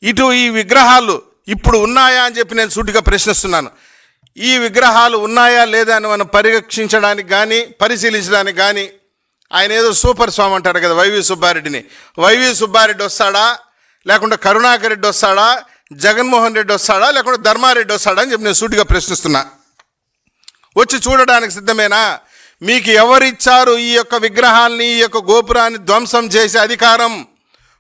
ఇటు ఈ విగ్రహాలు ఇప్పుడు ఉన్నాయా అని చెప్పి నేను సూటిగా ప్రశ్నిస్తున్నాను. ఈ విగ్రహాలు ఉన్నాయా లేదా అని మనం పరీక్షించడానికి కానీ పరిశీలించడానికి కానీ ఆయన ఏదో సూపర్ స్వామి అంటారు కదా వైవి సుబ్బారెడ్డిని. వైవి సుబ్బారెడ్డి వస్తాడా, లేకుంటే కరుణాకర్ రెడ్డి వస్తాడా, జగన్మోహన్ రెడ్డి వస్తాడా, లేకుంటే ధర్మారెడ్డి వస్తాడా అని చెప్పి నేను సూటిగా ప్రశ్నిస్తున్నా. వచ్చి చూడడానికి సిద్ధమేనా? మీకు ఎవరిచ్చారు ఈ యొక్క విగ్రహాల్ని, ఈ యొక్క గోపురాన్ని ధ్వంసం చేసే అధికారం?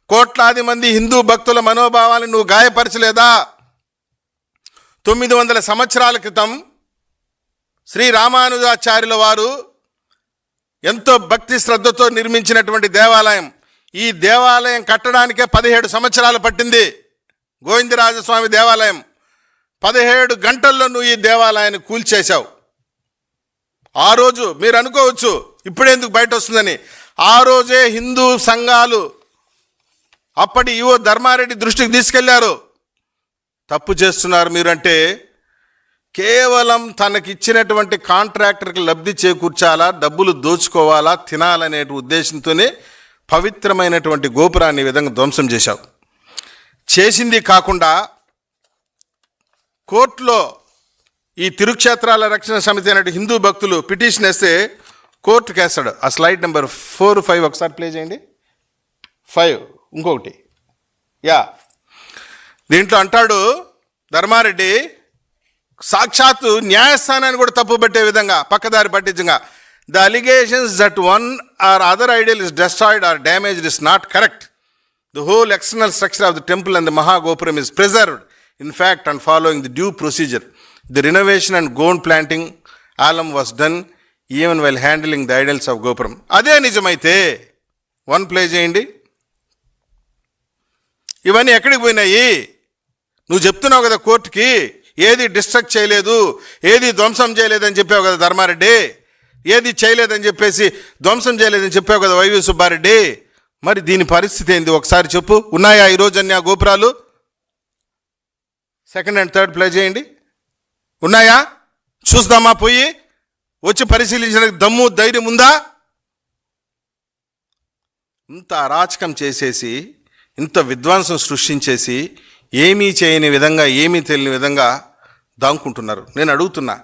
కోట్లాది మంది హిందూ భక్తుల మనోభావాన్ని నువ్వు గాయపరచలేదా? 900 సంవత్సరాల క్రితం శ్రీ రామానుజాచార్యుల వారు ఎంతో భక్తి శ్రద్ధతో నిర్మించినటువంటి దేవాలయం. ఈ దేవాలయం కట్టడానికే 17 సంవత్సరాలు పట్టింది. గోవిందరాజస్వామి దేవాలయం 17 గంటల్లో నువ్వు ఈ దేవాలయాన్ని కూల్చేశావు. ఆ రోజు మీరు అనుకోవచ్చు ఇప్పుడెందుకు బయట వస్తుందని, ఆ రోజే హిందూ సంఘాలు అప్పటి ఈవో ధర్మారెడ్డి దృష్టికి తీసుకెళ్లారు. తప్పు చేస్తున్నారు మీరంటే కేవలం తనకిచ్చినటువంటి కాంట్రాక్టర్కి లబ్ధి చేకూర్చాలా, డబ్బులు దోచుకోవాలా, తినాలనే ఉద్దేశంతోనే పవిత్రమైనటువంటి గోపురాన్ని ఈ విధంగా ధ్వంసం చేశావు. చేసింది కాకుండా కోర్టులో ఈ తిరుక్షేత్రాల రక్షణ సమితి అనే హిందూ భక్తులు పిటిషన్ వేస్తే కోర్టుకు వేస్తాడు. ఆ స్లైడ్ నెంబర్ 4, 5 ఒకసారి ప్లే చేయండి. 5 ఇంకొకటి దీంట్లో అంటాడు ధర్మారెడ్డి సాక్షాత్తు న్యాయస్థానాన్ని కూడా తప్పు పట్టే విధంగా పక్కదారి పట్టించగా the allegations that one or other idol is destroyed or damaged is not correct. The whole external structure of the temple and the mahagopuram is preserved in fact and following the due procedure. The renovation and గోన్ plating also was done even while handling the idols of gopuram. అదే నిజమైతే 1 play చేయండి. ఇవన్నీ ఎక్కడికి పోయినాయి? నువ్వు చెప్తున్నావు కదా కోర్టుకి, ఏది డిస్ట్రక్ట్ చేయలేదు, ఏది ధ్వంసం చేయలేదని చెప్పావు కదా ధర్మారెడ్డి, ఏది చేయలేదని చెప్పేసి ధ్వంసం చేయలేదని చెప్పావు కదా వైవి సుబ్బారెడ్డి. మరి దీని పరిస్థితి ఏంది ఒకసారి చెప్పు. ఉన్నాయా ఈరోజు అన్ని ఆ గోపురాలు? 2nd and 3rd ప్లే చేయండి. ఉన్నాయా? చూద్దామా? పోయి వచ్చి పరిశీలించడానికి దమ్ము ధైర్యం ఉందా? ఇంత అరాచకం చేసేసి, ఇంత విధ్వంసం సృష్టించేసి ఏమీ చేయని విధంగా, ఏమీ తెలియని విధంగా దాంకుంటున్నారు. నేను అడుగుతున్నా,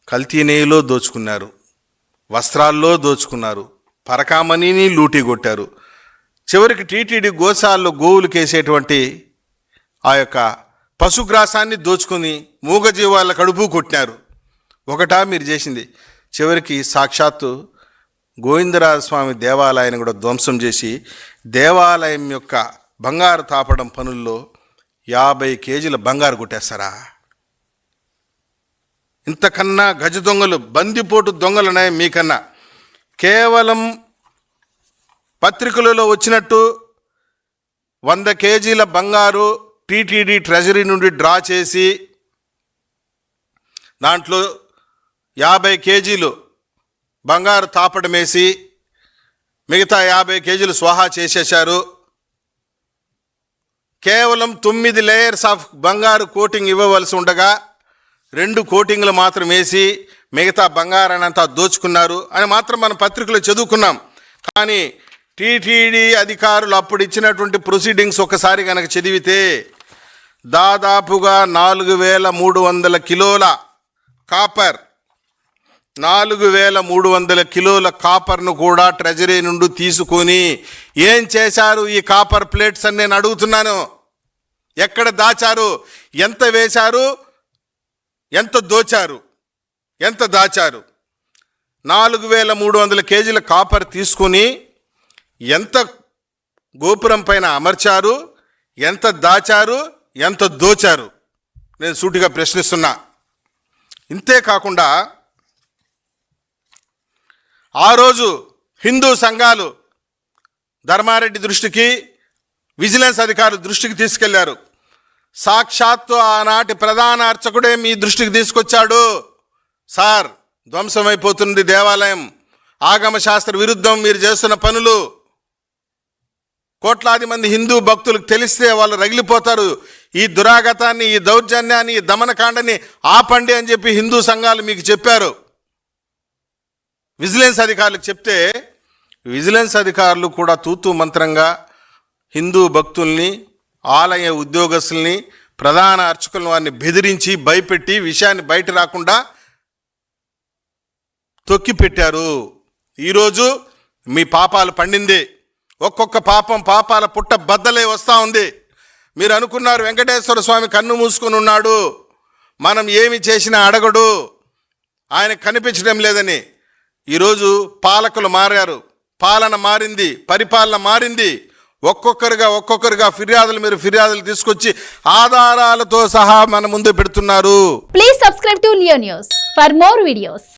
కల్తీ నెయ్యిలో దోచుకున్నారు, వస్త్రాల్లో దోచుకున్నారు, పరకామణిని లూటీ కొట్టారు, చివరికి టీటీడీ గోశాలలో గోవులకు వేసేటువంటి ఆ యొక్క పశుగ్రాసాన్ని దోచుకుని మూగజీవాల కడుపు కొట్టినారు. ఒకటా మీరు చేసింది? చివరికి సాక్షాత్తు గోవిందరాజస్వామి దేవాలయాన్ని కూడా ధ్వంసం చేసి దేవాలయం యొక్క బంగారు తాపడం పనుల్లో 50 కేజీల బంగారు కొట్టేస్తారా? ఇంతకన్నా గజ దొంగలు, బందిపోటు దొంగలున్నాయి మీకన్నా. కేవలం పత్రికలలో వచ్చినట్టు 100 కేజీల బంగారు టీటీడీ ట్రెజరీ నుండి డ్రా చేసి దాంట్లో 50 కేజీలు బంగారు తాపడం వేసి మిగతా 50 కేజీలు స్వాహా చేసేశారు. కేవలం 9 లేయర్స్ ఆఫ్ బంగారు కోటింగ్ ఇవ్వవలసి ఉండగా 2 కోటింగ్లు మాత్రం వేసి మిగతా బంగారాన్ని అంతా దోచుకున్నారు అని మాత్రం మనం పత్రికలో చదువుకున్నాం. కానీ టీటీడీ అధికారులు అప్పుడు ఇచ్చినటువంటి ప్రొసీడింగ్స్ ఒకసారి కనుక చదివితే దాదాపుగా 4300 కిలోల కాపర్, 4300 కిలోల కాపర్ను కూడా ట్రెజరీ నుండి తీసుకొని ఏం చేశారు ఈ కాపర్ ప్లేట్స్ అని నేను అడుగుతున్నాను. ఎక్కడ దాచారు? ఎంత వేశారు? ఎంత దోచారు? ఎంత దాచారు? 4300 కేజీల కాపర్ తీసుకొని ఎంత గోపురం పైన అమర్చారు? ఎంత దాచారు? ఎంత దోచారు? నేను సూటిగా ప్రశ్నిస్తున్నా. ఇంతే కాకుండా ఆ రోజు హిందూ సంఘాలు ధర్మారెడ్డి దృష్టికి, విజిలెన్స్ అధికారుల దృష్టికి తీసుకెళ్లారు. సాక్షాత్తు ఆనాటి ప్రధాన అర్చకుడే మీ దృష్టికి తీసుకొచ్చాడు. సార్, ధ్వంసమైపోతుంది దేవాలయం, ఆగమ శాస్త్ర విరుద్ధం మీరు చేస్తున్న పనులు, కోట్లాది మంది హిందూ భక్తులకు తెలిస్తే వాళ్ళు రగిలిపోతారు, ఈ దురాగతాన్ని, ఈ దౌర్జన్యాన్ని, ఈ దమనకాండని ఆపండి అని చెప్పి హిందూ సంఘాలు మీకు చెప్పారు. విజిలెన్స్ అధికారులకు చెప్తే విజిలెన్స్ అధికారులు కూడా తూతూ మంత్రంగా హిందూ భక్తుల్ని ఆలయ ఉద్యోగస్తుల్ని, ప్రధాన అర్చకులను వారిని బెదిరించి భయపెట్టి విషయాన్ని బయట రాకుండా తొక్కిపెట్టారు. ఈరోజు మీ పాపాలు పండింది. ఒక్కొక్క పాపాల పుట్ట బద్దలే వస్తూ ఉంది. మీరు అనుకున్నారు వెంకటేశ్వర స్వామి కన్ను మూసుకొని ఉన్నాడు, మనం ఏమి చేసినా అడగడు, ఆయన కనిపించడం లేదని. ఈరోజు పాలకులు మారారు, పాలన మారింది, పరిపాలన మారింది. ఒక్కొక్కరుగా ఫిర్యాదులు తీసుకొచ్చి ఆధారాలతో సహా మన ముందు పెడుతున్నారు. Please subscribe to Leo news for more videos.